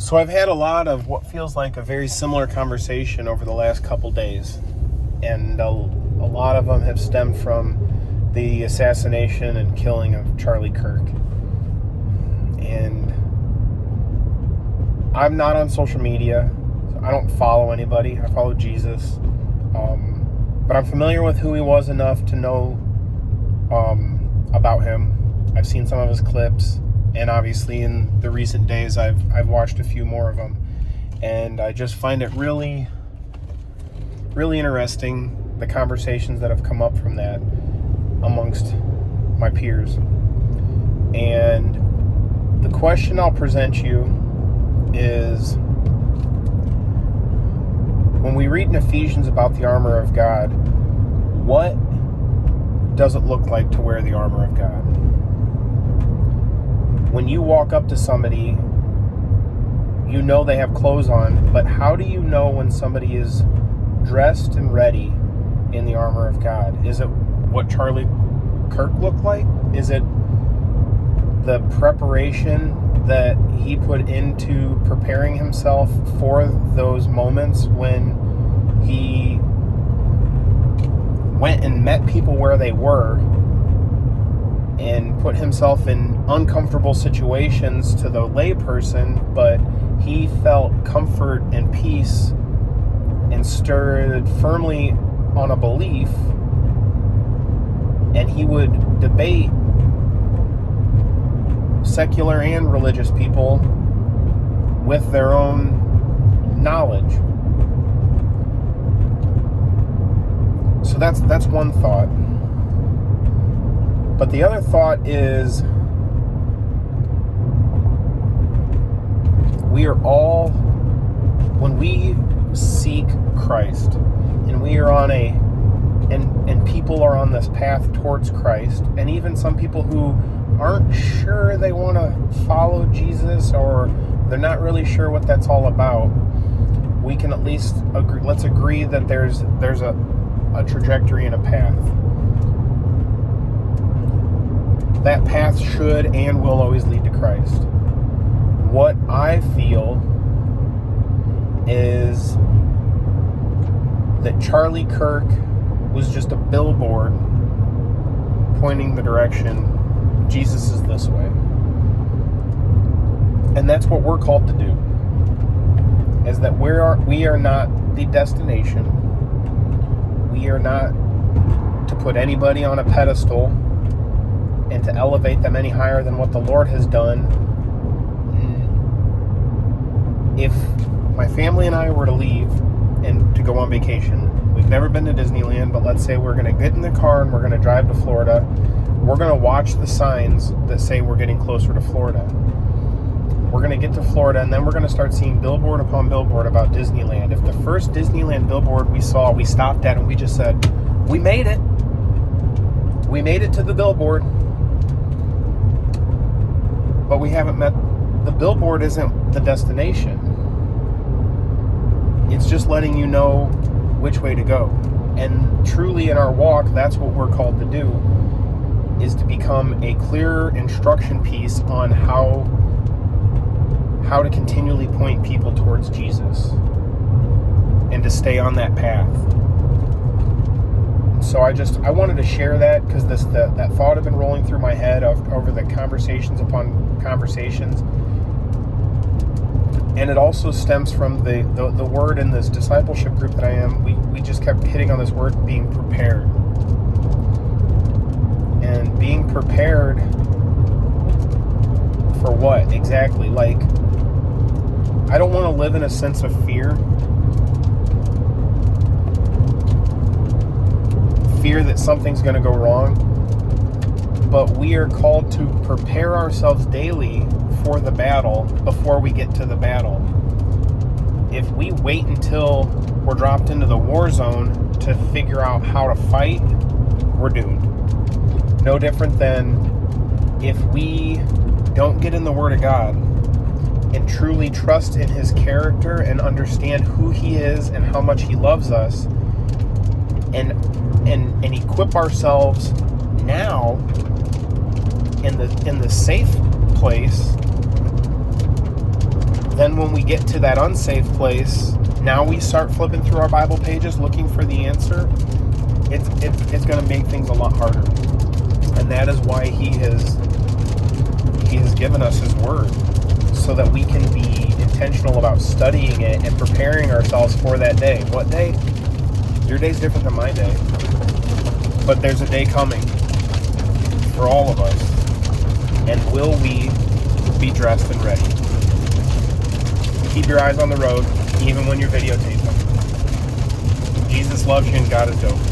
So I've had a lot of what feels like a very similar conversation over the last couple days, and a lot of them have stemmed from the assassination and killing of Charlie Kirk. And I'm not on social media. So I don't follow anybody. I follow Jesus. But I'm familiar with who he was enough to know about him. I've seen some of his clips. And obviously in the recent days, I've watched a few more of them. And I just find it really, really interesting, the conversations that have come up from that amongst my peers. And the question I'll present you is, when we read in Ephesians about the armor of God, what does it look like to wear the armor of God? When you walk up to somebody, you know they have clothes on, but how do you know when somebody is dressed and ready in the armor of God? Is it what Charlie Kirk looked like? Is it the preparation that he put into preparing himself for those moments when he went and met people where they were and put himself in uncomfortable situations to the layperson, but he felt comfort and peace and stood firmly on a belief, and he would debate secular and religious people with their own knowledge. So that's one thought. But the other thought is, we are all, when we seek Christ, and we are on and people are on this path towards Christ, and even some people who aren't sure they want to follow Jesus, or they're not really sure what that's all about, we can at least agree, let's agree that there's a trajectory and a path. That path should and will always lead to Christ. What I feel is that Charlie Kirk was just a billboard pointing the direction. Jesus is this way. And that's what we're called to do. Is that we are not the destination. We are not to put anybody on a pedestal and to elevate them any higher than what the Lord has done. If my family and I were to leave and to go on vacation, we've never been to Disneyland, but let's say we're going to get in the car and we're going to drive to Florida. We're going to watch the signs that say we're getting closer to Florida. We're going to get to Florida, and then we're going to start seeing billboard upon billboard about Disneyland. If the first Disneyland billboard we saw, we stopped at and we just said, we made it. We made it to the billboard. But we haven't met, the billboard isn't the destination. It's just letting you know which way to go. And truly in our walk, that's what we're called to do, is to become a clearer instruction piece on how to continually point people towards Jesus and to stay on that path. So I wanted to share that because that thought had been rolling through my head over the conversations upon conversations. And it also stems from the word in this discipleship group that I am. We just kept hitting on this word, being prepared. And being prepared for what exactly? Like, I don't want to live in a sense of fear. Fear that something's going to go wrong. But we are called to prepare ourselves daily for the battle before we get to the battle. If we wait until we're dropped into the war zone to figure out how to fight, we're doomed. No different than if we don't get in the Word of God and truly trust in His character and understand who He is and how much He loves us, and equip ourselves now in the safe place, then when we get to that unsafe place, now we start flipping through our Bible pages looking for the answer. It's going to make things a lot harder. And that is why he has given us his word, so that we can be intentional about studying it and preparing ourselves for that day. What day? Your day's different than my day. But there's a day coming for all of us. And will we be dressed and ready? Keep your eyes on the road, even when you're videotaping. Jesus loves you and God is dope.